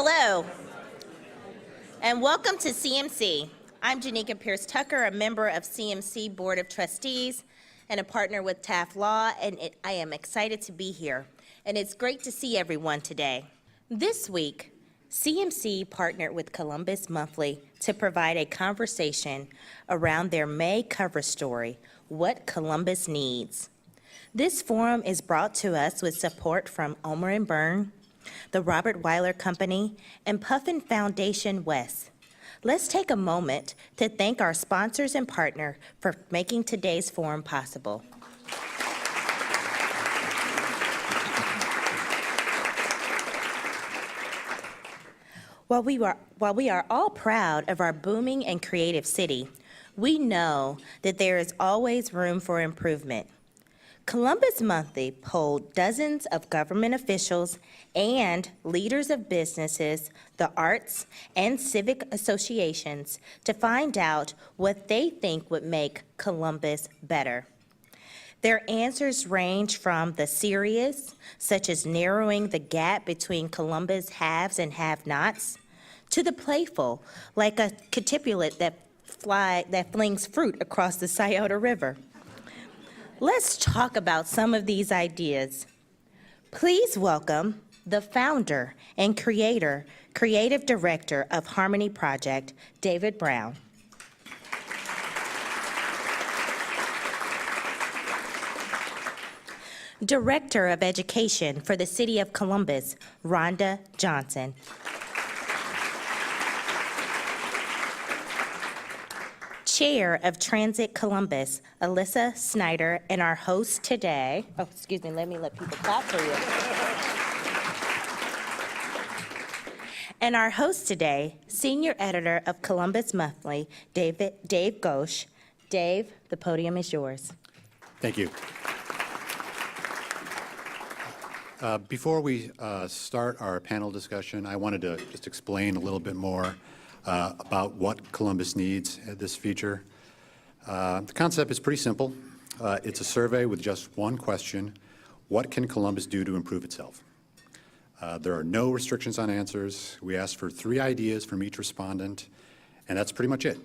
Hello, and welcome to CMC. I'm Janika Pierce Tucker, a member of CMC Board of Trustees and a partner with Taft Law, and I am excited to be here. And it's great to see everyone today. This week, CMC partnered with Columbus Monthly to provide a conversation around their May cover story, What Columbus Needs. This forum is brought to us with support from Ulmer & Byrne, the Robert Weiler Company, and Puffin Foundation West. Let's take a moment to thank our sponsors and partner for making today's forum possible. While we are all proud of our booming and creative city, we know that there is always room for improvement. Columbus Monthly polled dozens of government officials and leaders of businesses, the arts, and civic associations to find out what they think would make Columbus better. Their answers range from the serious, such as narrowing the gap between Columbus haves and have-nots, to the playful, like a catipulate that flings fruit across the Scioto River. Let's talk about some of these ideas. Please welcome the founder and creative director of Harmony Project, David Brown. Director of Education for the City of Columbus, Rhonda Johnson. Chair of Transit Columbus, Alyssa Snyder, and our host today, let people clap for you. And our host today, Senior Editor of Columbus Monthly, Dave Ghosh. Dave, the podium is yours. Thank you. Before we start our panel discussion, I wanted to just explain a little bit more about what Columbus needs at this feature. The concept is pretty simple. It's a survey with just one question: what can Columbus do to improve itself? There are no restrictions on answers. We asked for 3 ideas from each respondent, and that's pretty much it.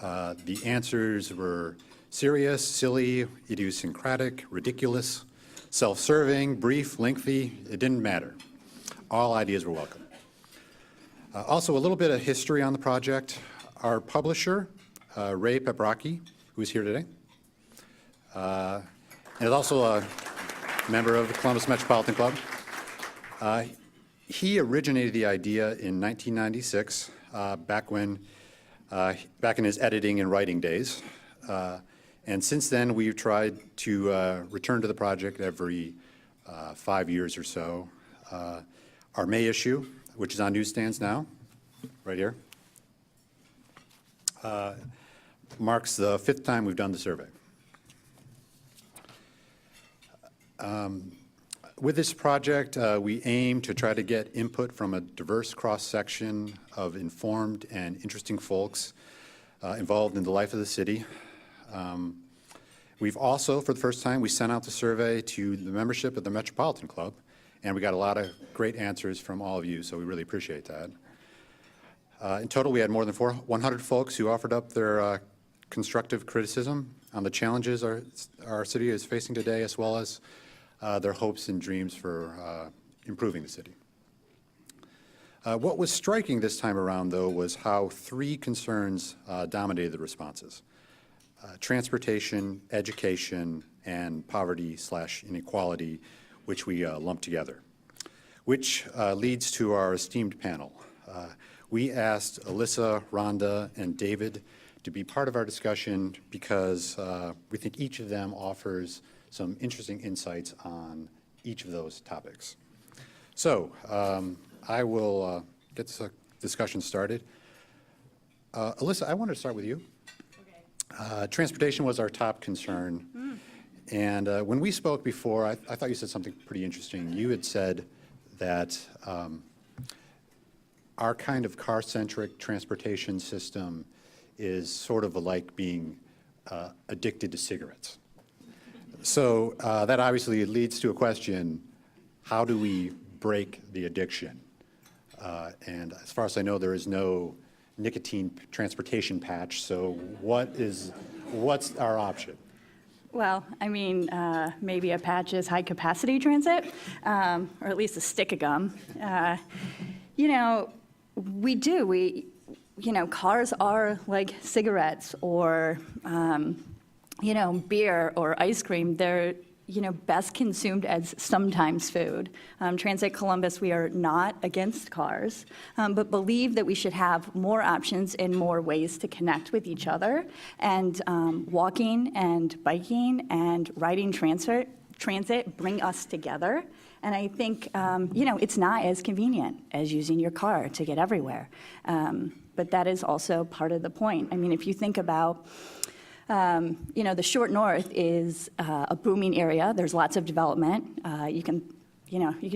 The answers were serious, silly, idiosyncratic, ridiculous, self-serving, brief, lengthy. It didn't matter. All ideas were welcome. Also, a little bit of history on the project. Our publisher, Ray Paprocki, who's here today, and is also a member of the Columbus Metropolitan Club. He originated the idea in 1996, back in his editing and writing days. And since then, we've tried to return to the project every 5 years or so. Our May issue, which is on newsstands now, right here, marks the 5th time we've done the survey. With this project, we aim to try to get input from a diverse cross-section of informed and interesting folks involved in the life of the city. We've also, for the first time, we sent out the survey to the membership of the Metropolitan Club, and we got a lot of great answers from all of you, so we really appreciate that. In total, we had more than 100 folks who offered up their constructive criticism on the challenges our city is facing today, as well as their hopes and dreams for improving the city. What was striking this time around, though, was how 3 concerns dominated the responses: transportation, education, and poverty/inequality, which we lumped together, which leads to our esteemed panel. We asked Alyssa, Rhonda, and David to be part of our discussion because we think each of them offers some interesting insights on each of those topics. So I will get this discussion started. Alyssa, I wanted to start with you. Okay. Transportation was our top concern. And when we spoke before, I thought you said something pretty interesting. You had said that our kind of car-centric transportation system is sort of like being addicted to cigarettes. So that obviously leads to a question: how do we break the addiction? And as far as I know, there is no nicotine transportation patch, so what's our option? Well, I mean, maybe a patch is high-capacity transit, or at least a stick of gum. You know, cars are like cigarettes or, beer or ice cream. They're, best consumed as sometimes food. Transit Columbus, we are not against cars, but believe that we should have more options and more ways to connect with each other. And walking and biking and riding transit bring us together. And I think, it's not as convenient as using your car to get everywhere. But that is also part of the point. I mean, if you think about the Short North is a booming area. There's lots of development. You can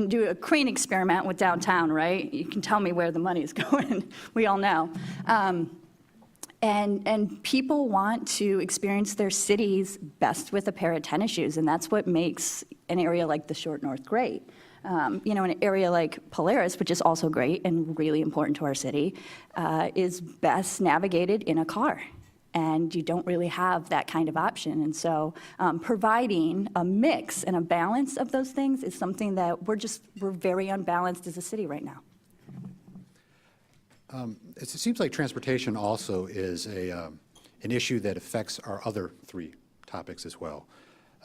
do a crane experiment with downtown, right? You can tell me where the money is going. We all know. And people want to experience their cities best with a pair of tennis shoes, and that's what makes an area like the Short North great. An area like Polaris, which is also great and really important to our city, is best navigated in a car. And you don't really have that kind of option. And so providing a mix and a balance of those things is something that we're very unbalanced as a city right now. It seems like transportation also is an issue that affects our other three topics as well,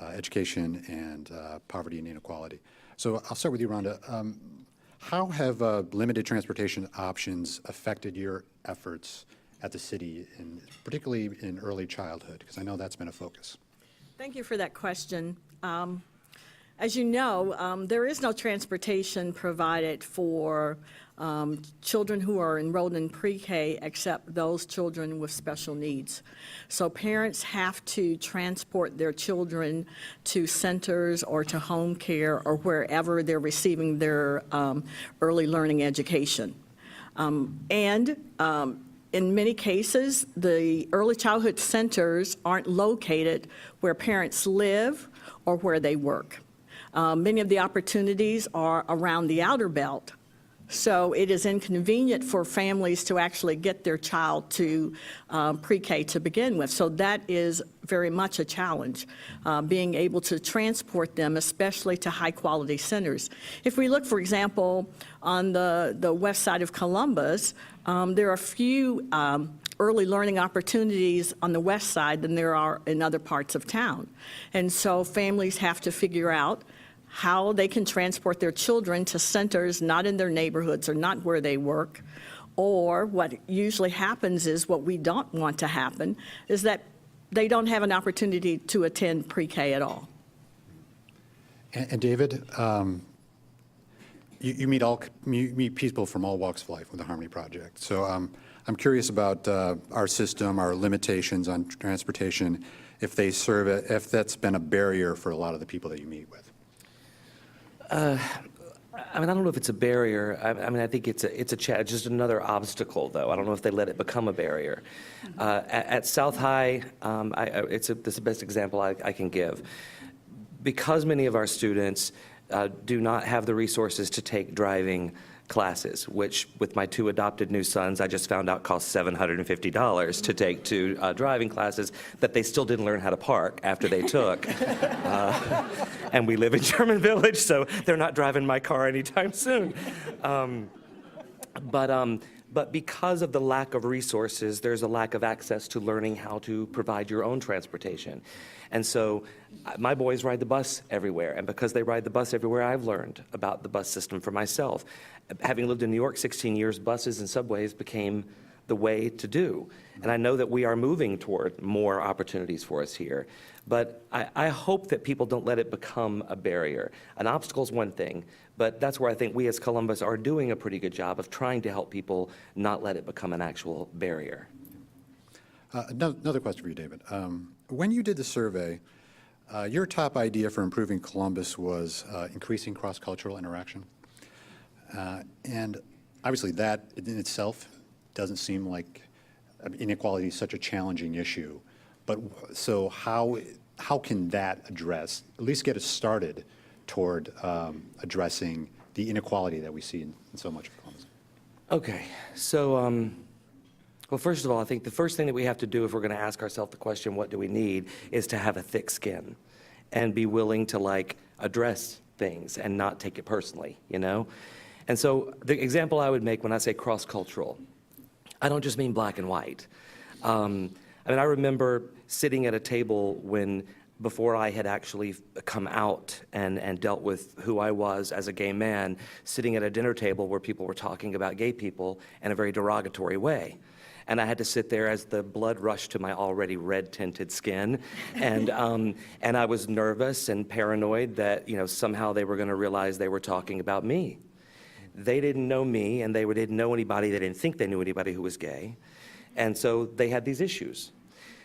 education and poverty and inequality. So I'll start with you, Rhonda. How have limited transportation options affected your efforts at the city, particularly in early childhood? Because I know that's been a focus. Thank you for that question. As you know, there is no transportation provided for children who are enrolled in pre-K except those children with special needs. So parents have to transport their children to centers or to home care or wherever they're receiving their early learning education. In many cases, the early childhood centers aren't located where parents live or where they work. Many of the opportunities are around the outer belt, so it is inconvenient for families to actually get their child to pre-K to begin with. So that is very much a challenge, being able to transport them, especially to high-quality centers. If we look, for example, on the west side of Columbus, there are few early learning opportunities on the west side than there are in other parts of town. And so families have to figure out how they can transport their children to centers not in their neighborhoods or not where they work. Or what usually happens is, what we don't want to happen, is that they don't have an opportunity to attend pre-K at all. And David, you meet people from all walks of life with the Harmony Project. So I'm curious about our system, our limitations on transportation, if that's been a barrier for a lot of the people that you meet with. I don't know if it's a barrier. I think it's just another obstacle, though. I don't know if they let it become a barrier. At South High, this is the best example I can give. Because many of our students do not have the resources to take driving classes, which with my two adopted new sons, I just found out cost $750 to take two driving classes that they still didn't learn how to park after they took. And we live in Sherman Village, so they're not driving my car anytime soon. But because of the lack of resources, there's a lack of access to learning how to provide your own transportation. And so my boys ride the bus everywhere, and because they ride the bus everywhere, I've learned about the bus system for myself. Having lived in New York 16 years, buses and subways became the way to do. And I know that we are moving toward more opportunities for us here. But I hope that people don't let it become a barrier. An obstacle is one thing, but that's where I think we as Columbus are doing a pretty good job of trying to help people not let it become an actual barrier. Another question for you, David. When you did the survey, your top idea for improving Columbus was increasing cross-cultural interaction. And obviously that in itself doesn't seem like inequality is such a challenging issue. But so how can that address, at least get us started toward addressing the inequality that we see in so much of Columbus? Okay, so, well, first of all, I think the first thing that we have to do if we're going to ask ourselves the question, what do we need, is to have a thick skin and be willing to, like, address things and not take it personally, you know? And so the example I would make when I say cross-cultural, I don't just mean black and white. I mean, I remember sitting at a table before I had actually come out and dealt with who I was as a gay man, sitting at a dinner table where people were talking about gay people in a very derogatory way. And I had to sit there as the blood rushed to my already red-tinted skin. And I was nervous and paranoid that, you know, somehow they were going to realize they were talking about me. They didn't know me, and they didn't know anybody. They didn't think they knew anybody who was gay. And so they had these issues.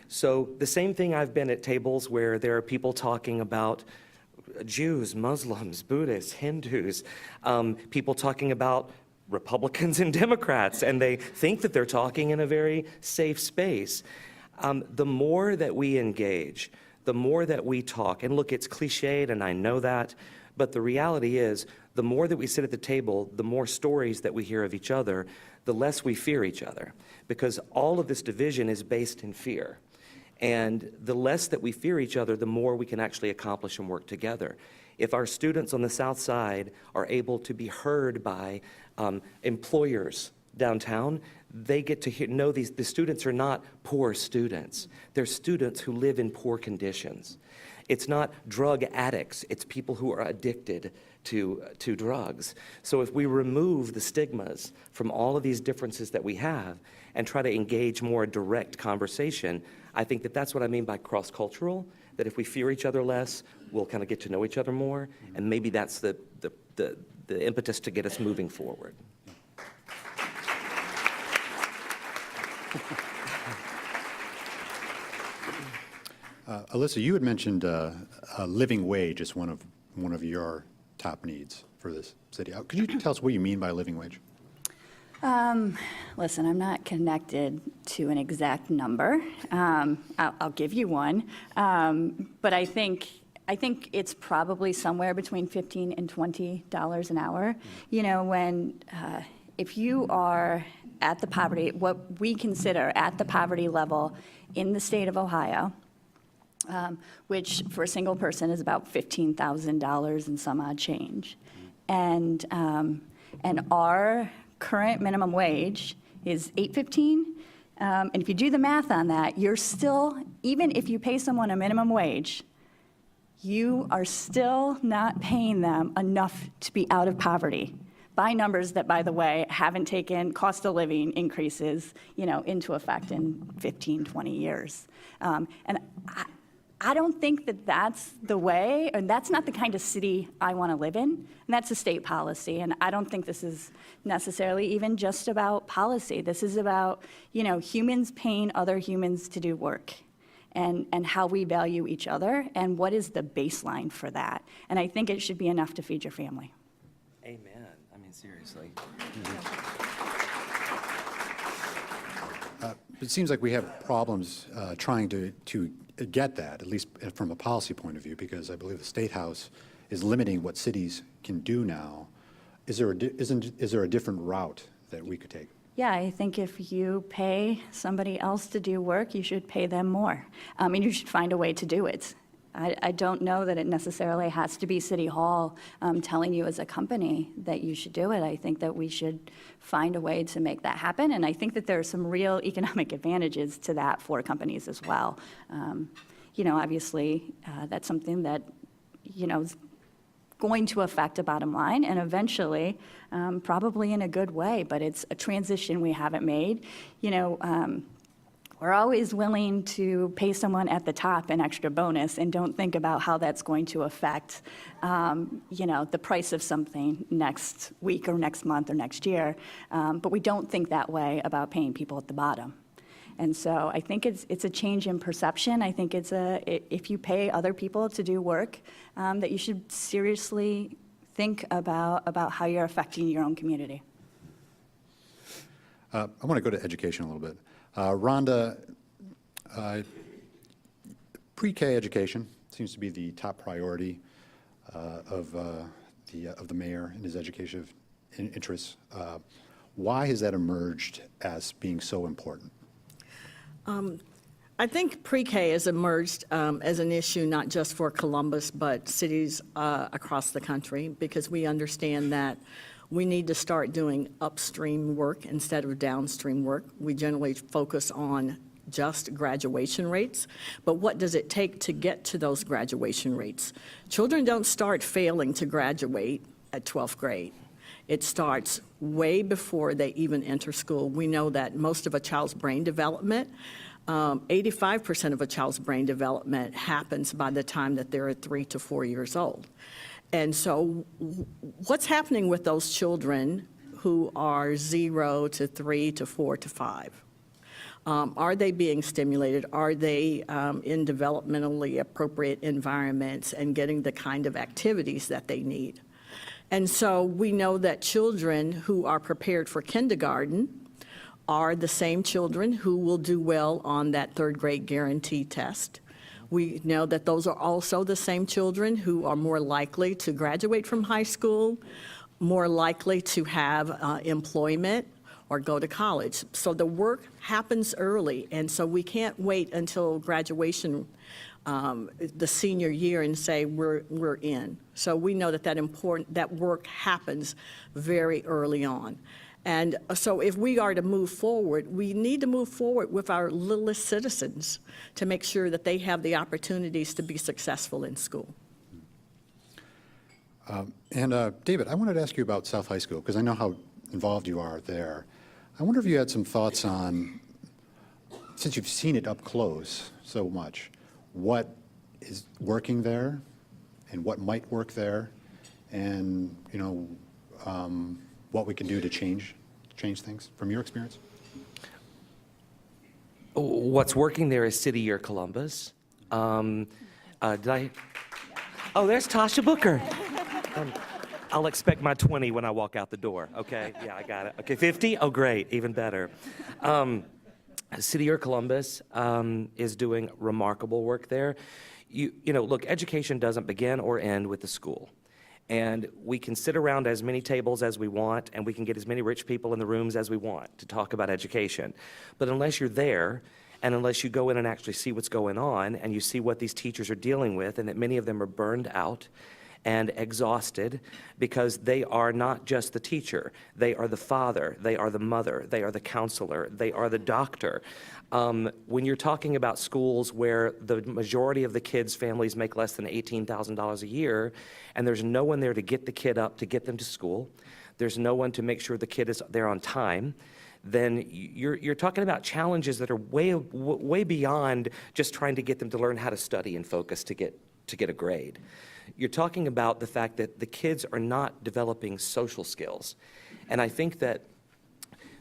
So the same thing, I've been at tables where there are people talking about Jews, Muslims, Buddhists, Hindus, people talking about Republicans and Democrats, and they think that they're talking in a very safe space. The more that we engage, the more that we talk, and look, it's cliched, and I know that, but the reality is, the more that we sit at the table, the more stories that we hear of each other, the less we fear each other, because all of this division is based in fear. And the less that we fear each other, the more we can actually accomplish and work together. If our students on the South Side are able to be heard by employers downtown, they get to know the students are not poor students. They're students who live in poor conditions. It's not drug addicts, it's people who are addicted to drugs. So if we remove the stigmas from all of these differences that we have and try to engage more direct conversation, I think that that's what I mean by cross-cultural, that if we fear each other less, we'll kind of get to know each other more, and maybe that's the impetus to get us moving forward. Alyssa, you had mentioned a living wage as one of your top needs for this city. Could you tell us what you mean by living wage? Listen, I'm not connected to an exact number. I'll give you one, but I think it's probably somewhere between $15 and $20 an hour. You know, if you are at the poverty, what we consider at the poverty level in the state of Ohio, which for a single person is about $15,000 and some odd change, and our current minimum wage is $8.15, and if you do the math on that, you're still, even if you pay someone a minimum wage, you are still not paying them enough to be out of poverty by numbers that, by the way, haven't taken cost of living increases, you know, into effect in 15, 20 years. And I don't think that that's the way, and that's not the kind of city I want to live in, and that's a state policy. And I don't think this is necessarily even just about policy. This is about, you know, humans paying other humans to do work, and how we value each other, and what is the baseline for that. And I think it should be enough to feed your family. Amen. I mean, seriously. It seems like we have problems trying to get that, at least from a policy point of view, because I believe the State House is limiting what cities can do now. Is there a different route that we could take? Yeah, I think if you pay somebody else to do work, you should pay them more. And you should find a way to do it. I don't know that it necessarily has to be City Hall telling you as a company that you should do it. I think that we should find a way to make that happen, and I think that there are some real economic advantages to that for companies as well. You know, obviously, that's something that, you know, is going to affect a bottom line, and eventually, probably in a good way, but it's a transition we haven't made. You know, we're always willing to pay someone at the top an extra bonus and don't think about how that's going to affect, you know, the price of something next week or next month or next year. But we don't think that way about paying people at the bottom. And so I think it's a change in perception. I think if you pay other people to do work, that you should seriously think about how you're affecting your own community. I want to go to education a little bit. Rhonda, pre-K education seems to be the top priority of the mayor and his education interests. Why has that emerged as being so important? I think pre-K has emerged as an issue not just for Columbus, but cities across the country, because we understand that we need to start doing upstream work instead of downstream work. We generally focus on just graduation rates, but what does it take to get to those graduation rates? Children don't start failing to graduate at 12th grade. It starts way before they even enter school. We know that most of a child's brain development, 85% of a child's brain development happens by the time that they're 3 to 4 years old. And so what's happening with those children who are 0 to 3 to 4 to 5? Are they being stimulated? Are they in developmentally appropriate environments and getting the kind of activities that they need? And so we know that children who are prepared for kindergarten are the same children who will do well on that third grade guarantee test. We know that those are also the same children who are more likely to graduate from high school, more likely to have employment or go to college. So the work happens early, and so we can't wait until graduation, the senior year, and say we're in. So we know that work happens very early on. And so if we are to move forward, we need to move forward with our littlest citizens to make sure that they have the opportunities to be successful in school. And David, I wanted to ask you about South High School, because I know how involved you are there. I wonder if you had some thoughts on, since you've seen it up close so much, what is working there and what might work there, and what we can do to change things from your experience? What's working there is City Year Columbus. Oh, there's Tasha Booker. I'll expect my 20 when I walk out the door. Okay, yeah, I got it. Okay, 50? Oh, great, even better. City Year Columbus is doing remarkable work there. Look, education doesn't begin or end with the school. And we can sit around as many tables as we want, and we can get as many rich people in the rooms as we want to talk about education. But unless you're there, and unless you go in and actually see what's going on, and you see what these teachers are dealing with, and that many of them are burned out and exhausted because they are not just the teacher, they are the father, they are the mother, they are the counselor, they are the doctor. When you're talking about schools where the majority of the kids' families make less than $18,000 a year, and there's no one there to get the kid up to get them to school, there's no one to make sure the kid is there on time, then you're talking about challenges that are way beyond just trying to get them to learn how to study and focus to get a grade. You're talking about the fact that the kids are not developing social skills. And I think that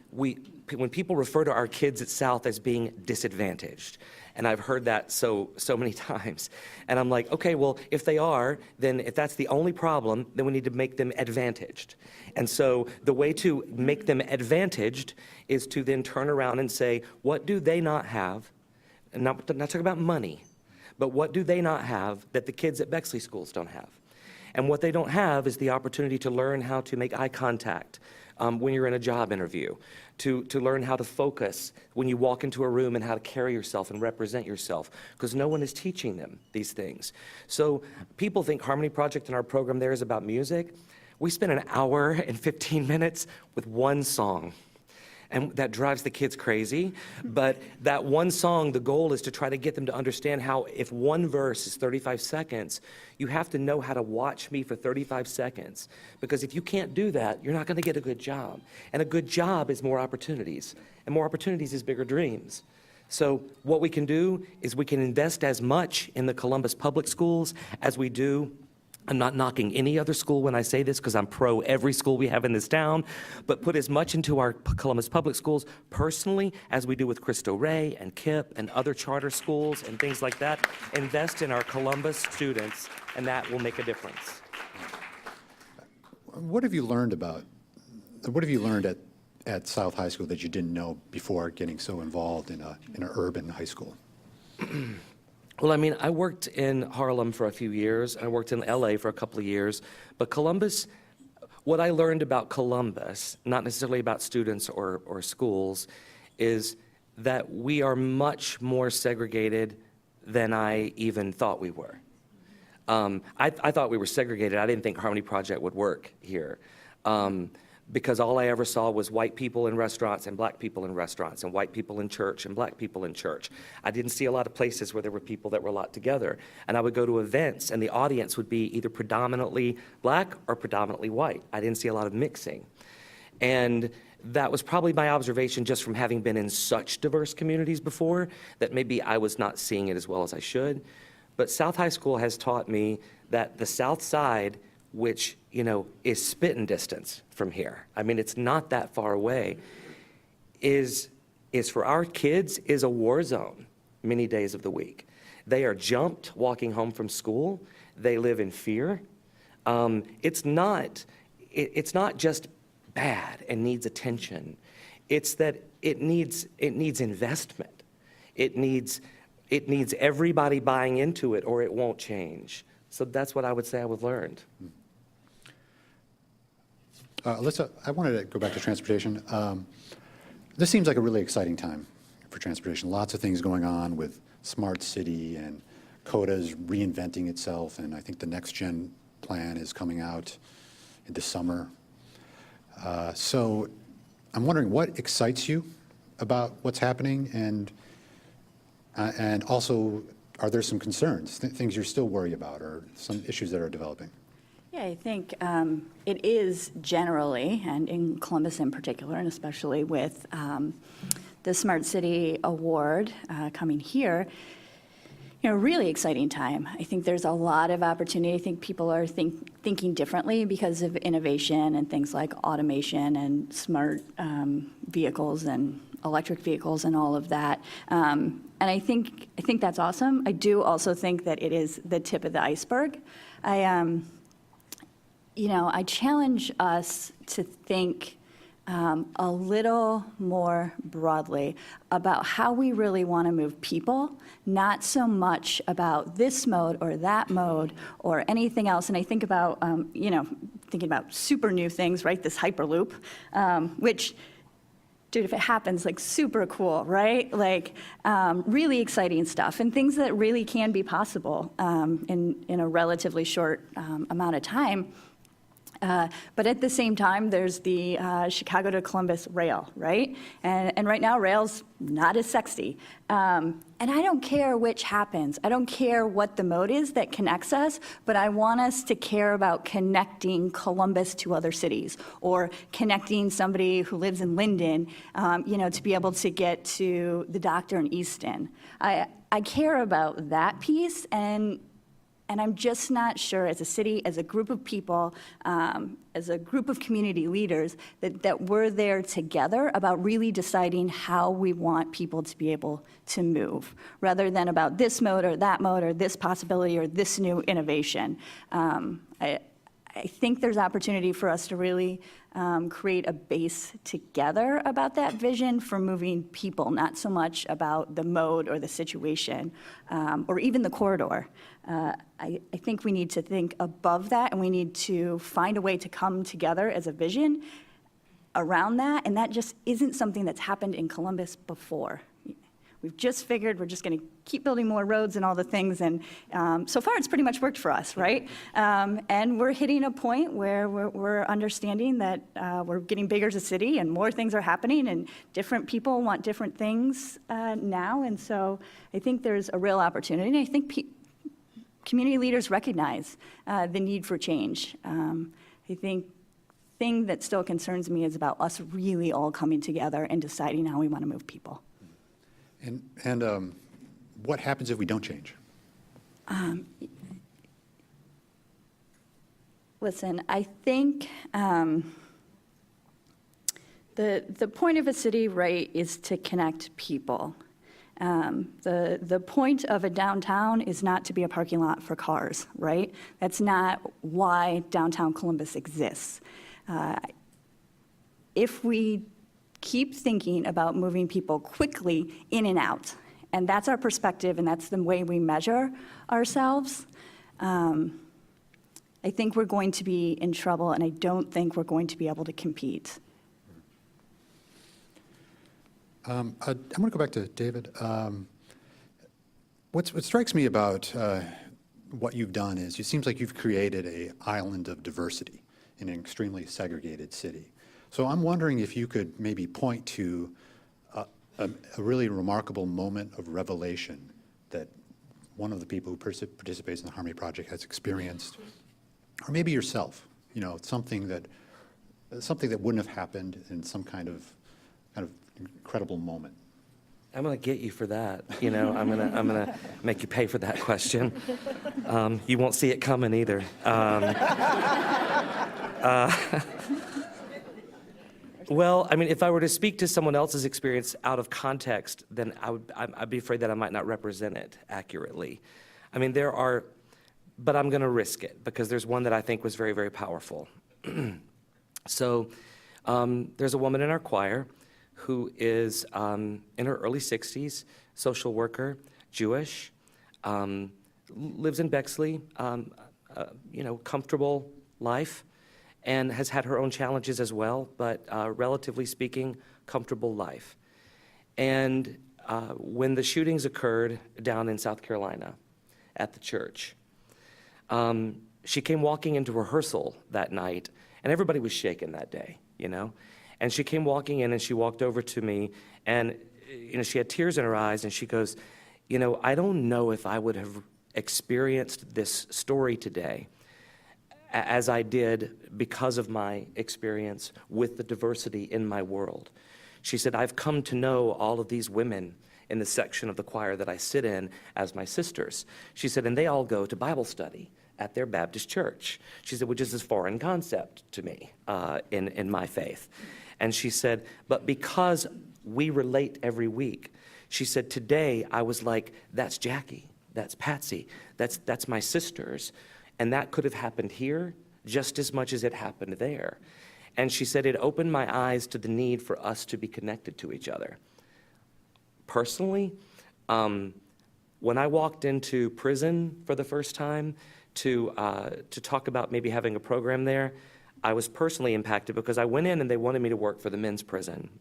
when people refer to our kids at South as being disadvantaged, and I've heard that so many times, and I'm like, okay, well, if they are, then if that's the only problem, then we need to make them advantaged. And so the way to make them advantaged is to then turn around and say, what do they not have? And not talking about money, but what do they not have that the kids at Bexley schools don't have? And what they don't have is the opportunity to learn how to make eye contact when you're in a job interview, to learn how to focus when you walk into a room and how to carry yourself and represent yourself, because no one is teaching them these things. So people think Harmony Project and our program there is about music. We spend an hour and 15 minutes with one song. And that drives the kids crazy. But that one song, the goal is to try to get them to understand how if one verse is 35 seconds, you have to know how to watch me for 35 seconds. Because if you can't do that, you're not going to get a good job. And a good job is more opportunities. And more opportunities is bigger dreams. So what we can do is we can invest as much in the Columbus public schools as we do. I'm not knocking any other school when I say this, because I'm pro every school we have in this town, but put as much into our Columbus public schools personally as we do with Cristo Rey and KIPP and other charter schools and things like that. Invest in our Columbus students, and that will make a difference. What have you learned at South High School that you didn't know before getting so involved in an urban high school? Well, I mean, I worked in Harlem for a few years. I worked in LA for a couple of years. But Columbus, what I learned about Columbus, not necessarily about students or schools, is that we are much more segregated than I even thought we were. I thought we were segregated. I didn't think Harmony Project would work here. Because all I ever saw was white people in restaurants and black people in restaurants and white people in church and black people in church. I didn't see a lot of places where there were people that were a lot together. And I would go to events and the audience would be either predominantly black or predominantly white. I didn't see a lot of mixing. And that was probably my observation just from having been in such diverse communities before, that maybe I was not seeing it as well as I should. But South High School has taught me that the South Side, which, is spitting distance from here, I mean, it's not that far away, is for our kids, is a war zone many days of the week. They are jumped walking home from school. They live in fear. It's not just bad and needs attention. It's that it needs investment. It needs everybody buying into it, or it won't change. So that's what I would say I would learned. Alyssa, I wanted to go back to transportation. This seems like a really exciting time for transportation. Lots of things going on with Smart City, and CODA's reinventing itself, and I think the Next Gen plan is coming out this summer. So I'm wondering what excites you about what's happening, and also, are there some concerns, things you're still worried about, or some issues that are developing? Yeah, I think it is generally, and in Columbus in particular, and especially with the Smart City Award coming here, really exciting time. I think there's a lot of opportunity. I think people are thinking differently because of innovation and things like automation and smart vehicles and electric vehicles and all of that. And I think that's awesome. I do also think that it is the tip of the iceberg. I challenge us to think a little more broadly about how we really want to move people, not so much about this mode or that mode or anything else. And I think about, thinking about super new things, right? This Hyperloop, which, dude, if it happens, like super cool, right? Like really exciting stuff and things that really can be possible in a relatively short amount of time. But at the same time, there's the Chicago to Columbus rail, right? And right now, rail's not as sexy. And I don't care which happens. I don't care what the mode is that connects us, but I want us to care about connecting Columbus to other cities, or connecting somebody who lives in Linden, to be able to get to the doctor in Easton. I care about that piece, and I'm just not sure, as a city, as a group of people, as a group of community leaders, that we're there together about really deciding how we want people to be able to move, rather than about this mode or this possibility or this new innovation. I think there's opportunity for us to really create a base together about that vision for moving people, not so much about the mode or the situation or even the corridor. I think we need to think above that, and we need to find a way to come together as a vision around that, and that just isn't something that's happened in Columbus before. We've just figured we're just going to keep building more roads and all the things, and so far it's pretty much worked for us, right? And we're hitting a point where we're understanding that we're getting bigger as a city, and more things are happening, and different people want different things now, and so I think there's a real opportunity, and I think community leaders recognize the need for change. I think the thing that still concerns me is about us really all coming together and deciding how we want to move people. And what happens if we don't change? Listen, I think the point of a city, right, is to connect people. The point of a downtown is not to be a parking lot for cars, right? That's not why downtown Columbus exists. If we keep thinking about moving people quickly in and out, and that's our perspective, and that's the way we measure ourselves, I I think we're going to be in trouble, and I don't think we're going to be able to compete. I'm going to go back to David. What strikes me about what you've done is it seems like you've created an island of diversity in an extremely segregated city. So I'm wondering if you could maybe point to a really remarkable moment of revelation that one of the people who participates in the Harmony Project has experienced, or maybe yourself, something that wouldn't have happened in some kind of incredible moment. I'm going to get you for that. I'm gonna make you pay for that question. You won't see it coming either. Well, I mean, if I were to speak to someone else's experience out of context, then I'd be afraid that I might not represent it accurately. I mean, but I'm going to risk it because there's one that I think was very, very powerful. So there's a woman in our choir who is in her early 60s, social worker, Jewish, lives in Bexley, comfortable life, and has had her own challenges as well, but relatively speaking, comfortable life. And when the shootings occurred down in South Carolina at the church, she came walking into rehearsal that night, and everybody was shaken that day, And she came walking in, and she walked over to me, and she had tears in her eyes, and she goes, I don't know if I would have experienced this story today as I did because of my experience with the diversity in my world. She said, I've come to know all of these women in the section of the choir that I sit in as my sisters. She said, and they all go to Bible study at their Baptist church. She said, which is a foreign concept to me in my faith. And she said, but because we relate every week, she said, today I was like, that's Jackie, that's Patsy, that's my sisters. And that could have happened here just as much as it happened there. And she said, it opened my eyes to the need for us to be connected to each other. Personally, when I walked into prison for the first time to talk about maybe having a program there, I was personally impacted because I went in and they wanted me to work for the men's prison.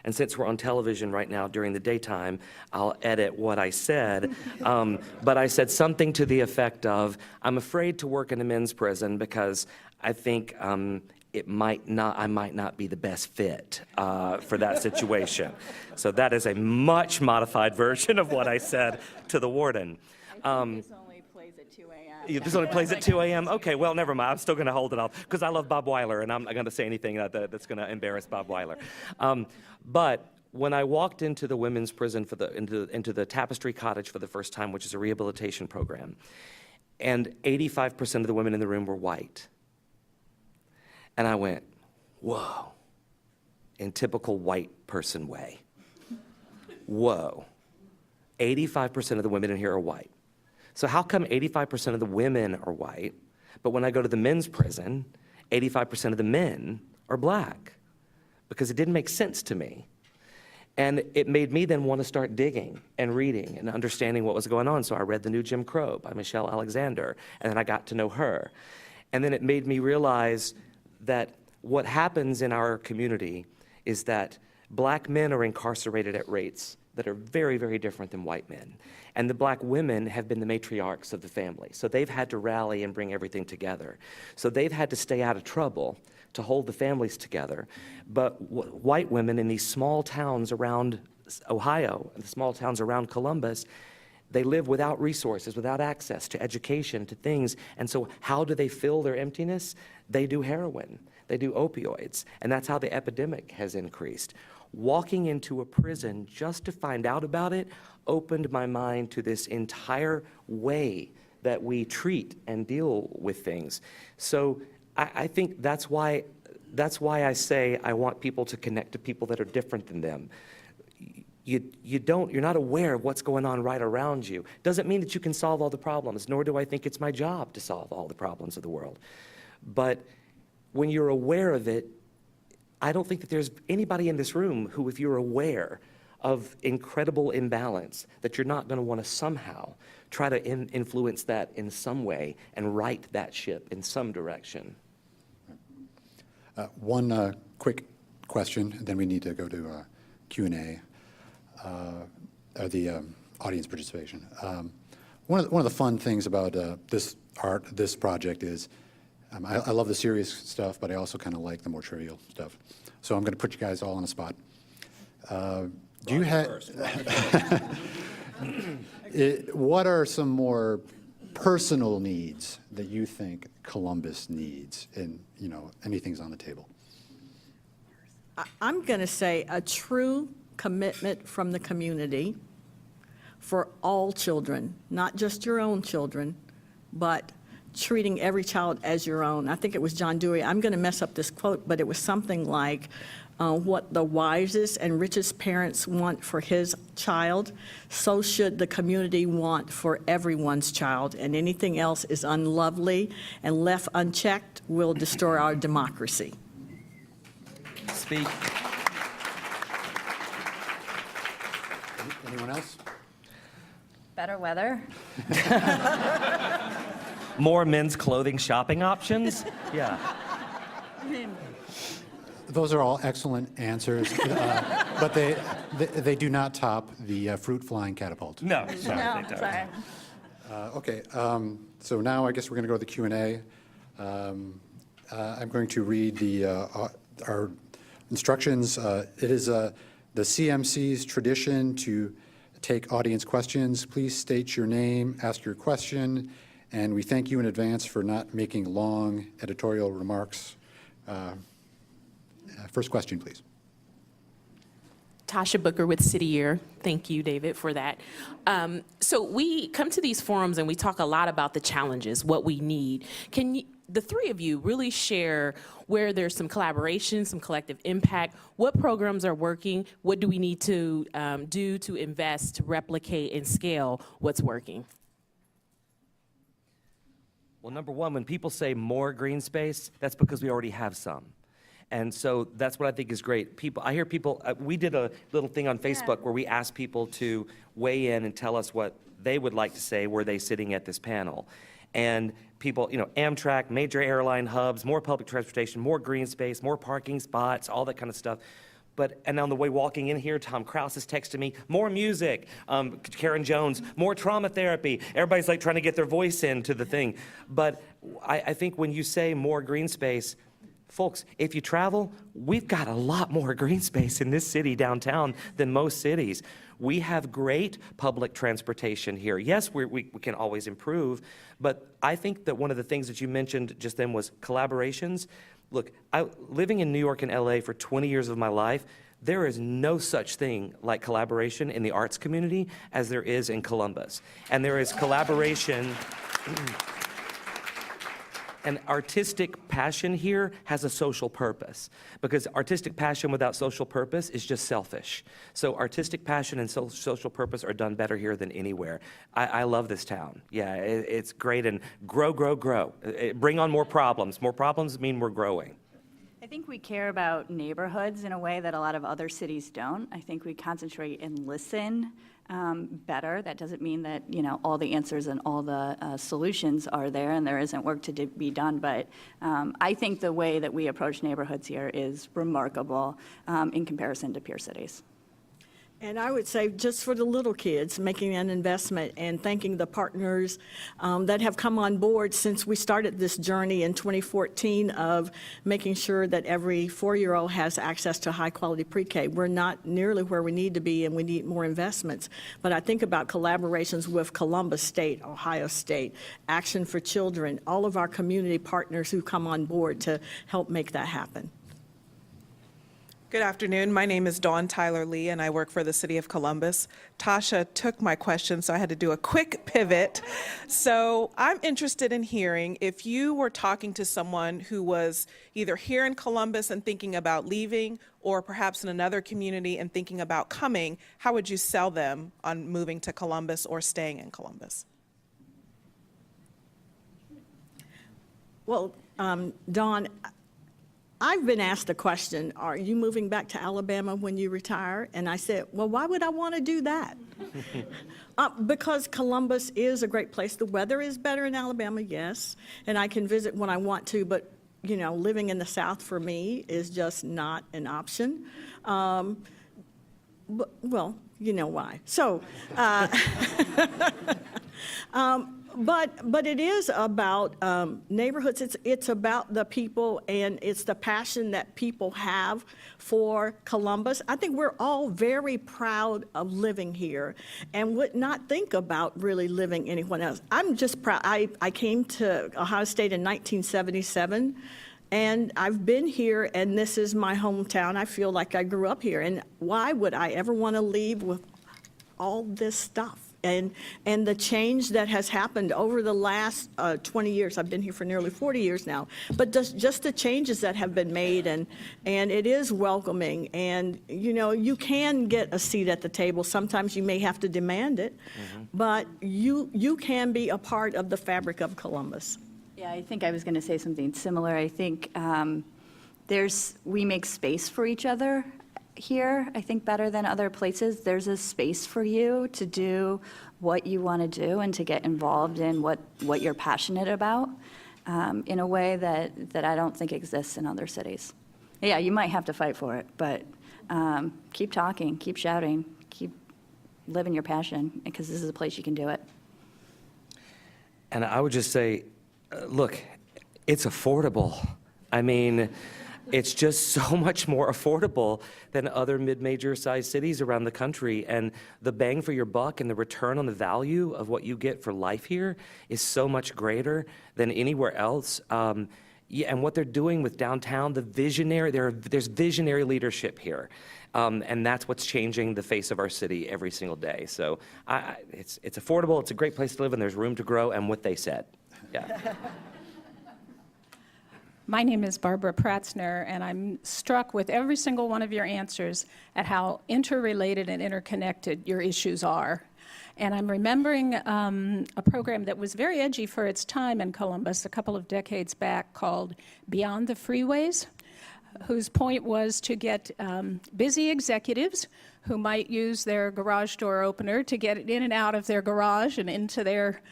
And since we're on television right now during the daytime, I'll edit what I said. But I said something to the effect of, I'm afraid to work in a men's prison because I think I might not be the best fit for that situation. So that is a much modified version of what I said to the warden. This only plays at 2 a.m. This only plays at 2 a.m.? Okay, well, never mind. I'm still going to hold it off because I love Bob Weiler, and I'm not going to say anything that's going to embarrass Bob Weiler. But when I walked into the women's prison into the Tapestry Cottage for the first time, which is a rehabilitation program, and 85% of the women in the room were white, and I went, whoa, in typical white person way. Whoa, 85% of the women in here are white. So how come 85% of the women are white, but when I go to the men's prison, 85% of the men are black? Because it didn't make sense to me. And it made me then want to start digging and reading and understanding what was going on. So I read The New Jim Crow by Michelle Alexander, and then I got to know her. And then it made me realize that what happens in our community is that black men are incarcerated at rates that are very, very different than white men. And the black women have been the matriarchs of the family. So they've had to rally and bring everything together. So they've had to stay out of trouble to hold the families together. But white women in these small towns around Ohio, the small towns around Columbus, they live without resources, without access to education, to things. And so how do they fill their emptiness? They do heroin. They do opioids. And that's how the epidemic has increased. Walking into a prison just to find out about it opened my mind to this entire way that we treat and deal with things. So I think that's why I say I want people to connect to people that are different than them. You're not aware of what's going on right around you. Doesn't mean that you can solve all the problems, nor do I think it's my job to solve all the problems of the world. But when you're aware of it, I don't think that there's anybody in this room who, if you're aware of incredible imbalance that you're not going to want to somehow try to influence that in some way and right that ship in some direction. One quick question, and then we need to go to Q&A, or the audience participation. One of the fun things about this project is I love the serious stuff, but I also kind of like the more trivial stuff. So I'm going to put you guys all on the spot. Do you have? What are some more personal needs that you think Columbus needs? And anything's on the table. I'm going to say a true commitment from the community for all children, not just your own children, but treating every child as your own. I think it was John Dewey. I'm going to mess up this quote, but it was something like, what the wisest and richest parents want for his child, so should the community want for everyone's child. And anything else is unlovely and left unchecked will destroy our democracy. Speak. Anyone else? Better weather. More men's clothing shopping options? Yeah. Those are all excellent answers, but they do not top the fruit flying catapult. No, sorry. No, they don't. sorry. Okay, so now I guess we're going to go to the Q&A. I'm going to read our instructions. It is the CMC's tradition to take audience questions. Please state your name, ask your question, and we thank you in advance for not making long editorial remarks. First question, please. Tasha Booker with City Year. Thank you, David, for that. So we come to these forums and we talk a lot about the challenges, what we need. Can the three of you really share where there's some collaboration, some collective impact? What programs are working? What do we need to do to invest, to replicate, and scale what's working? Well, number one, when people say more green space, that's because we already have some. And so that's what I think is great. I hear people, we did a little thing on Facebook where we asked people to weigh in and tell us what they would like to say were they sitting at this panel. And people, Amtrak, major airline hubs, more public transportation, more green space, more parking spots, all that kind of stuff. And on the way walking in here, Tom Krause is texting me, more music. Karen Jones, more trauma therapy. Everybody's like trying to get their voice into the thing. But I think when you say more green space, folks, if you travel, we've got a lot more green space in this city downtown than most cities. We have great public transportation here. Yes, we can always improve, but I think that one of the things that you mentioned just then was collaborations. Look, living in New York and LA for 20 years of my life, there is no such thing like collaboration in the arts community as there is in Columbus. And there is collaboration. And artistic passion here has a social purpose, because artistic passion without social purpose is just selfish. So artistic passion and social purpose are done better here than anywhere. I love this town. Yeah, it's great. And grow, grow, grow. Bring on more problems. More problems mean we're growing. I think we care about neighborhoods in a way that a lot of other cities don't. I think we concentrate and listen better. That doesn't mean that, all the answers and all the solutions are there and there isn't work to be done. But I think the way that we approach neighborhoods here is remarkable in comparison to peer cities. And I would say, just for the little kids, making an investment and thanking the partners that have come on board since we started this journey in 2014 of making sure that every 4-year-old has access to high-quality pre-K. We're not nearly where we need to be, and we need more investments. But I think about collaborations with Columbus State, Ohio State, Action for Children, all of our community partners who come on board to help make that happen. Good afternoon. My name is Dawn Tyler Lee, and I work for the City of Columbus. Tasha took my question, so I had to do a quick pivot. So I'm interested in hearing, if you were talking to someone who was either here in Columbus and thinking about leaving, or perhaps in another community and thinking about coming, how would you sell them on moving to Columbus or staying in Columbus? Well, Dawn, I've been asked the question, are you moving back to Alabama when you retire? And I said, well, why would I want to do that? Because Columbus is a great place. The weather is better in Alabama, yes, and I can visit when I want to, but, you know, living in the South for me is just not an option. Well, you know why. So, but it is about neighborhoods. It's about the people, and it's the passion that people have for Columbus. I think we're all very proud of living here and would not think about really living anyone else. I'm just proud. I came to Ohio State in 1977. And I've been here, and this is my hometown. I feel like I grew up here. And why would I ever want to leave with all this stuff? And the change that has happened over the last 20 years, I've been here for nearly 40 years now, but just the changes that have been made, and it is welcoming. And, you know, you can get a seat at the table. Sometimes you may have to demand it, but you can be a part of the fabric of Columbus. Yeah, I think I was going to say something similar. I think we make space for each other here, I think, better than other places. There's a space for you to do what you want to do and to get involved in what you're passionate about in a way that I don't think exists in other cities. Yeah, you might have to fight for it, but keep talking, keep shouting, keep living your passion, because this is a place you can do it. And I would just say, look, it's affordable. I mean, it's just so much more affordable than other mid-major sized cities around the country. And the bang for your buck and the return on the value of what you get for life here is so much greater than anywhere else. Yeah, and what they're doing with downtown, there's visionary leadership here. And that's what's changing the face of our city every single day. So it's affordable, it's a great place to live, and there's room to grow, and what they said. Yeah. My name is Barbara Pratzner, and I'm struck with every single one of your answers at how interrelated and interconnected your issues are. And I'm remembering a program that was very edgy for its time in Columbus a couple of decades back called Beyond the Freeways, whose point was to get busy executives who might use their garage door opener to get in and out of their garage and into their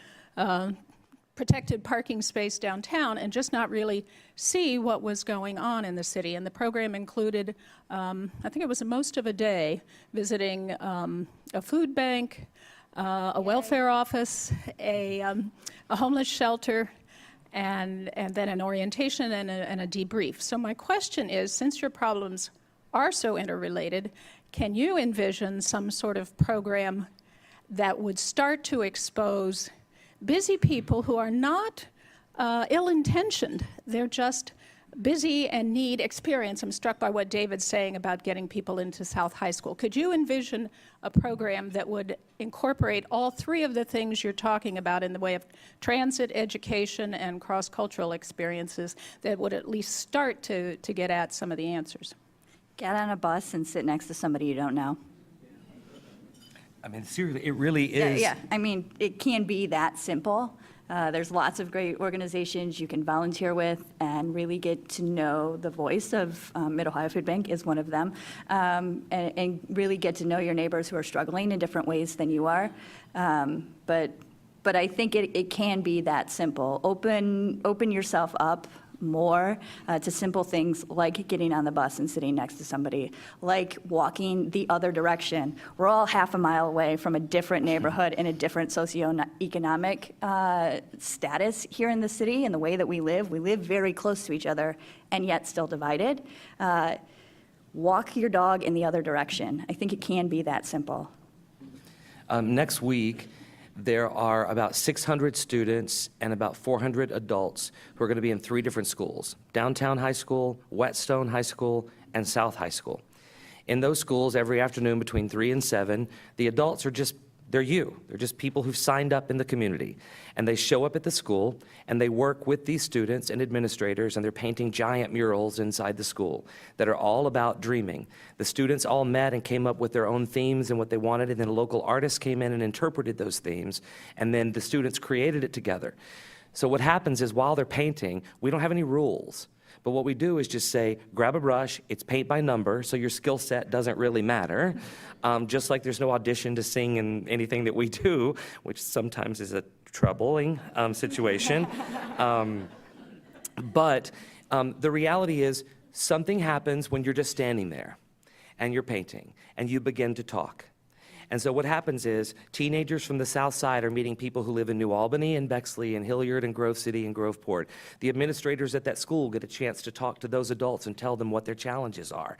protected parking space downtown and just not really see what was going on in the city. And the program included, I think it was most of a day, visiting a food bank, a welfare office, a homeless shelter, and then an orientation and a debrief. So my question is, since your problems are so interrelated, can you envision some sort of program that would start to expose busy people who are not ill-intentioned? They're just busy and need experience. I'm struck by what David's saying about getting people into South High School. Could you envision a program that would incorporate all three of the things you're talking about in the way of transit, education, and cross-cultural experiences that would at least start to get at some of the answers? Get on a bus and sit next to somebody you don't know. I mean, seriously, it really is. Yeah, I mean, it can be that simple. There's lots of great organizations you can volunteer with and really get to know the voice of Mid-Ohio Food Bank is one of them, and really get to know your neighbors who are struggling in different ways than you are. But I think it can be that simple. Open yourself up more to simple things like getting on the bus and sitting next to somebody, like walking the other direction. We're all half a mile away from a different neighborhood and a different socioeconomic status here in the city, and the way that we live very close to each other and yet still divided. Walk your dog in the other direction. I think it can be that simple. Next week, there are about 600 students and about 400 adults who are going to be in 3 different schools: Downtown High School, Whetstone High School, and South High School. In those schools, every afternoon between 3 and 7, the adults are they're just people who've signed up in the community. And they show up at the school, and they work with these students and administrators, and they're painting giant murals inside the school that are all about dreaming. The students all met and came up with their own themes and what they wanted, and then local artists came in and interpreted those themes, and then the students created it together. So what happens is, while they're painting, we don't have any rules. But what we do is just say, grab a brush, it's paint by number, so your skill set doesn't really matter. Just like there's no audition to sing in anything that we do, which sometimes is a troubling situation. But the reality is, something happens when you're just standing there and you're painting and you begin to talk. And so what happens is teenagers from the South Side are meeting people who live in New Albany and Bexley and Hilliard and Grove City and Groveport. The administrators at that school get a chance to talk to those adults and tell them what their challenges are.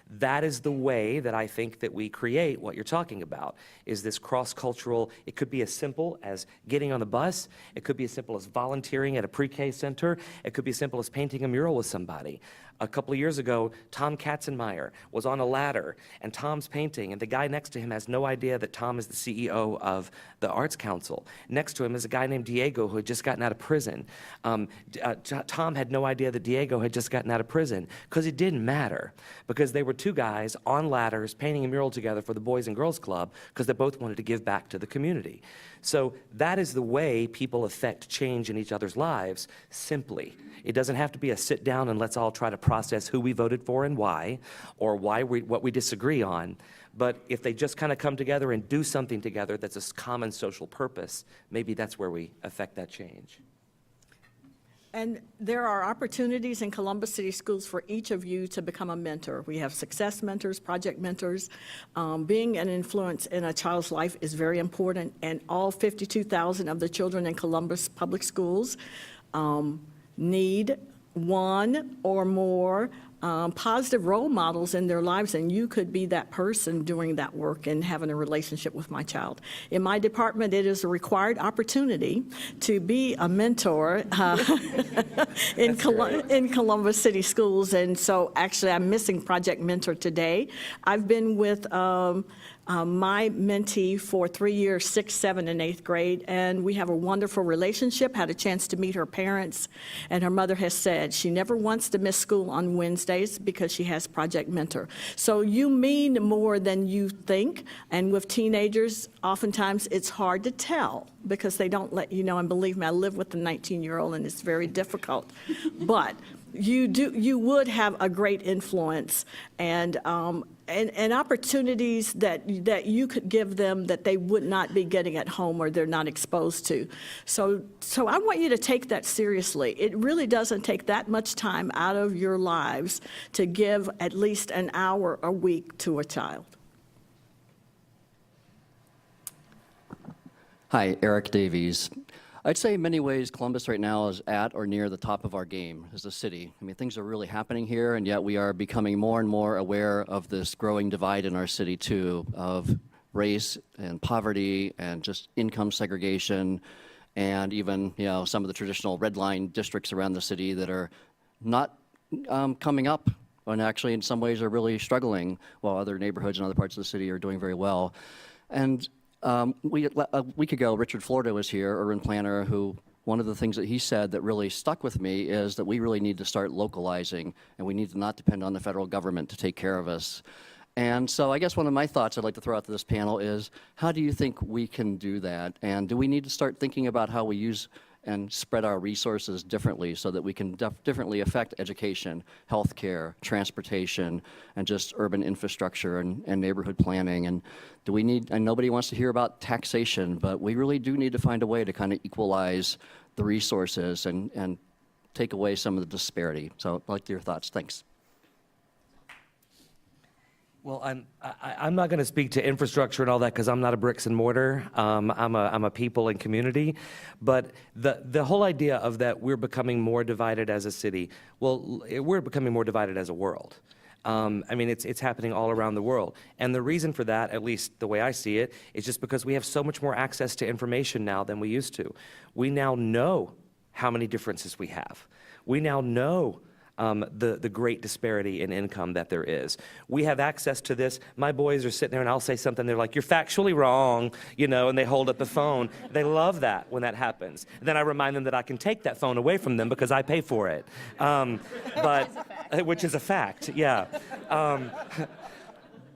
That is the way that I think that we create what you're talking about, is this cross-cultural. It could be as simple as getting on the bus. It could be as simple as volunteering at a pre-K center. It could be as simple as painting a mural with somebody. A couple of years ago, Tom Katzenmeyer was on a ladder, and Tom's painting, and the guy next to him has no idea that Tom is the CEO of the Arts Council. Next to him is a guy named Diego who had just gotten out of prison. Tom had no idea that Diego had just gotten out of prison, because it didn't matter, because they were two guys on ladders painting a mural together for the Boys and Girls Club, because they both wanted to give back to the community. So that is the way people affect change in each other's lives, simply. It doesn't have to be a sit down and let's all try to process who we voted for and why, or what we disagree on. But if they just kind of come together and do something together that's a common social purpose, maybe that's where we affect that change. And there are opportunities in Columbus City Schools for each of you to become a mentor. We have success mentors, project mentors. Being an influence in a child's life is very important, and all 52,000 of the children in Columbus Public Schools need one or more positive role models in their lives, and you could be that person doing that work and having a relationship with my child. In my department, it is a required opportunity to be a mentor in Columbus City Schools, and so actually I'm missing Project Mentor today. I've been with my mentee for 3 years, 6th, 7th, and 8th grade, and we have a wonderful relationship. Had a chance to meet her parents, and her mother has said she never wants to miss school on Wednesdays because she has Project Mentor. So you mean more than you think, and with teenagers, oftentimes it's hard to tell because they don't let you know, and believe me, I live with a 19-year-old, and it's very difficult. But you would have a great influence and opportunities that you could give them that they would not be getting at home or they're not exposed to. So I want you to take that seriously. It really doesn't take that much time out of your lives to give at least an hour a week to a child. Hi, Eric Davies. I'd say in many ways Columbus right now is at or near the top of our game as a city. I mean, things are really happening here, and yet we are becoming more and more aware of this growing divide in our city too, of race and poverty and just income segregation, and even, you know, some of the traditional red line districts around the city that are not coming up, and actually in some ways are really struggling, while other neighborhoods in other parts of the city are doing very well. And a week ago, Richard Florida was here, urban planner, who one of the things that he said that really stuck with me is that we really need to start localizing, and we need to not depend on the federal government to take care of us. And so I guess one of my thoughts I'd like to throw out to this panel is, how do you think we can do that? And do we need to start thinking about how we use and spread our resources differently so that we can differently affect education, healthcare, transportation, and just urban infrastructure and neighborhood planning? And do we need, and nobody wants to hear about taxation, but we really do need to find a way to kind of equalize the resources and take away some of the disparity. So I'd like your thoughts. Thanks. Well, I'm not going to speak to infrastructure and all that because I'm not a bricks and mortar. I'm a people and community. But the whole idea of that we're becoming more divided as a city, well, we're becoming more divided as a world. I mean, it's happening all around the world. And the reason for that, at least the way I see it, is just because we have so much more access to information now than we used to. We now know how many differences we have. We now know the great disparity in income that there is. We have access to this. My boys are sitting there and I'll say something, they're like, "You're factually wrong," you know, and they hold up the phone. They love that when that happens. And then I remind them that I can take that phone away from them because I pay for it. Which is a fact, yeah.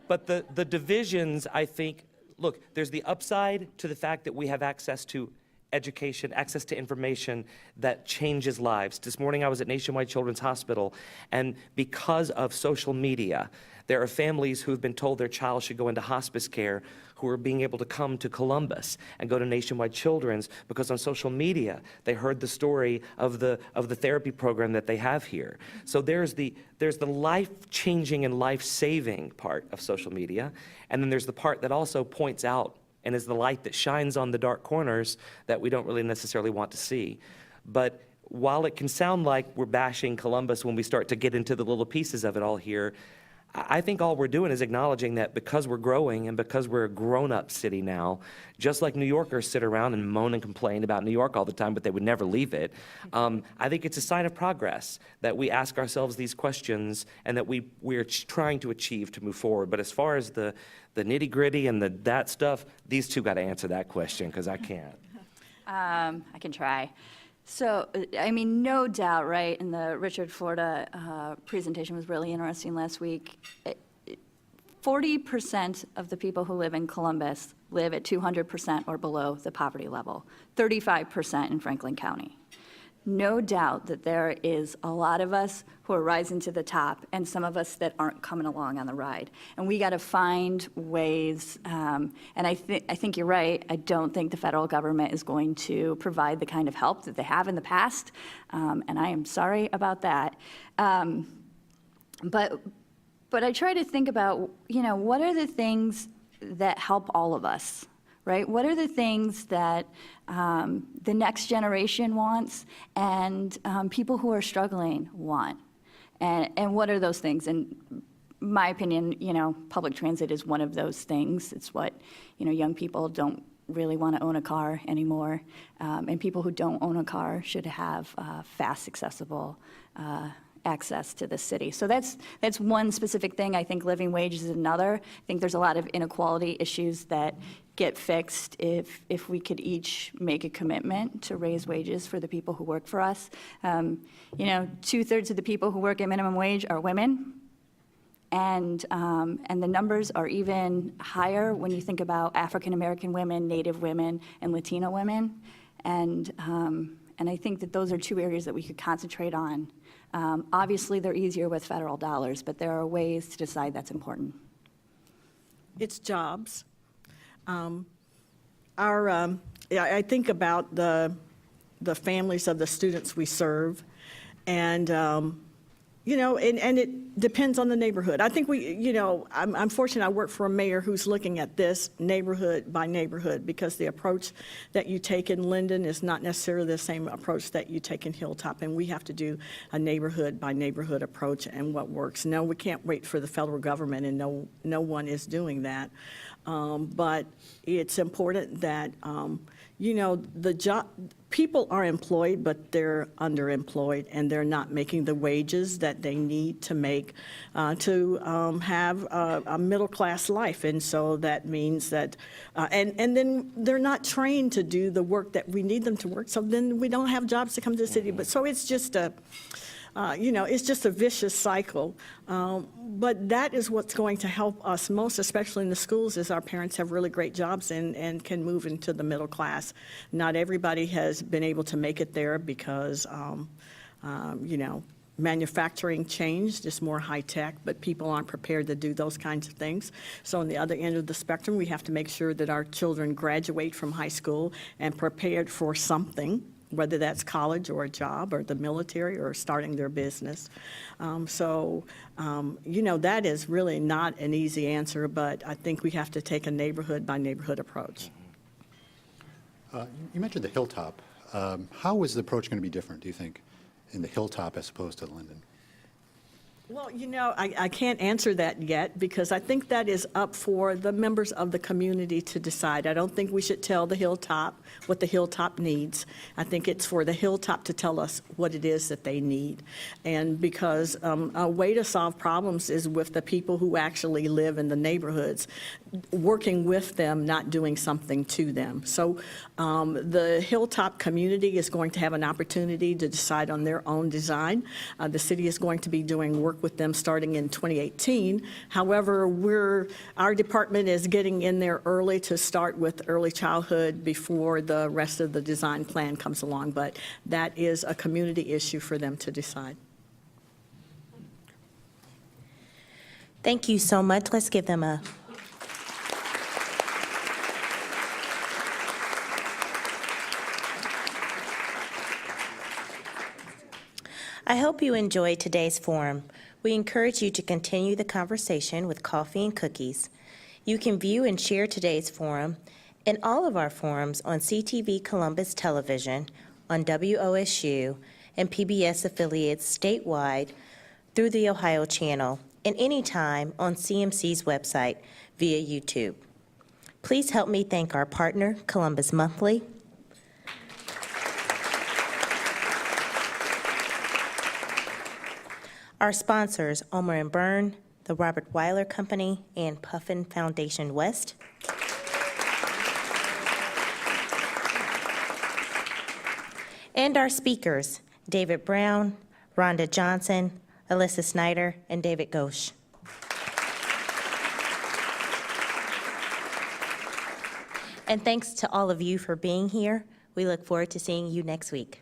But the divisions, I think, look, there's the upside to the fact that we have access to education, access to information that changes lives. This morning I was at Nationwide Children's Hospital, and because of social media, there are families who have been told their child should go into hospice care who are being able to come to Columbus and go to Nationwide Children's because on social media they heard the story of the therapy program that they have here. So there's the life-changing and life-saving part of social media, and then there's the part that also points out and is the light that shines on the dark corners that we don't really necessarily want to see. But while it can sound like we're bashing Columbus when we start to get into the little pieces of it all here, I think all we're doing is acknowledging that because we're growing and because we're a grown-up city now, just like New Yorkers sit around and moan and complain about New York all the time, but they would never leave it, I think it's a sign of progress that we ask ourselves these questions and that we're trying to achieve to move forward. But as far as the nitty-gritty and that stuff, these two got to answer that question because I can't. I can try. So, I mean, no doubt, right, and the Richard Florida presentation was really interesting last week. 40% of the people who live in Columbus live at 200% or below the poverty level, 35% in Franklin County. No doubt that there is a lot of us who are rising to the top and some of us that aren't coming along on the ride. And we got to find ways, and I think you're right, I don't think the federal government is going to provide the kind of help that they have in the past, and I am sorry about that. But I try to think about, what are the things that help all of us? Right? What are the things that the next generation wants and people who are struggling want? And what are those things? In my opinion, public transit is one of those things. It's what, young people don't really want to own a car anymore. And people who don't own a car should have fast, accessible access to the city. So that's one specific thing. I think living wage is another. I think there's a lot of inequality issues that get fixed if we could each make a commitment to raise wages for the people who work for us. 2/3 of the people who work at minimum wage are women. And the numbers are even higher when you think about African American women, Native women, and Latino women. And I think that those are two areas that we could concentrate on. Obviously, they're easier with federal dollars, but there are ways to decide that's important. It's jobs. I think about the families of the students we serve, and and it depends on the neighborhood. I think I'm fortunate I work for a mayor who's looking at this neighborhood by neighborhood, because the approach that you take in Linden is not necessarily the same approach that you take in Hilltop, and we have to do a neighborhood by neighborhood approach and what works. No, we can't wait for the federal government, and no one is doing that. But it's important that, people are employed, but they're underemployed, and they're not making the wages that they need to make to have a middle-class life. And so that means that, and then they're not trained to do the work that we need them to work, so then we don't have jobs to come to the city. But so it's just it's just a vicious cycle. But that is what's going to help us most, especially in the schools, is our parents have really great jobs and can move into the middle class. Not everybody has been able to make it there because, manufacturing changed, it's more high-tech, but people aren't prepared to do those kinds of things. So on the other end of the spectrum, we have to make sure that our children graduate from high school and prepared for something, whether that's college or a job or the military or starting their business. That is really not an easy answer, but I think we have to take a neighborhood-by-neighborhood approach. You mentioned the Hilltop. How is the approach going to be different, do you think, in the Hilltop as opposed to Linden? Well, I can't answer that yet, because I think that is up for the members of the community to decide. I don't think we should tell the Hilltop what the Hilltop needs. I think it's for the Hilltop to tell us what it is that they need. And because a way to solve problems is with the people who actually live in the neighborhoods. working with them, not doing something to them. So the Hilltop community is going to have an opportunity to decide on their own design. The city is going to be doing work with them starting in 2018. However, our department is getting in there early to start with early childhood before the rest of the design plan comes along. But that is a community issue for them to decide. Thank you so much. Let's give them a I hope you enjoyed today's forum. We encourage you to continue the conversation with coffee and cookies. You can view and share today's forum and all of our forums on CTV Columbus Television, on WOSU, and PBS affiliates statewide through the Ohio Channel, and anytime on CMC's website via YouTube. Please help me thank our partner, Columbus Monthly, our sponsors, Ulmer & Byrne, the Robert Weiler Company, and Puffin Foundation West. And our speakers, David Brown, Rhonda Johnson, Alyssa Snyder, and David Ghosh. And thanks to all of you for being here. We look forward to seeing you next week.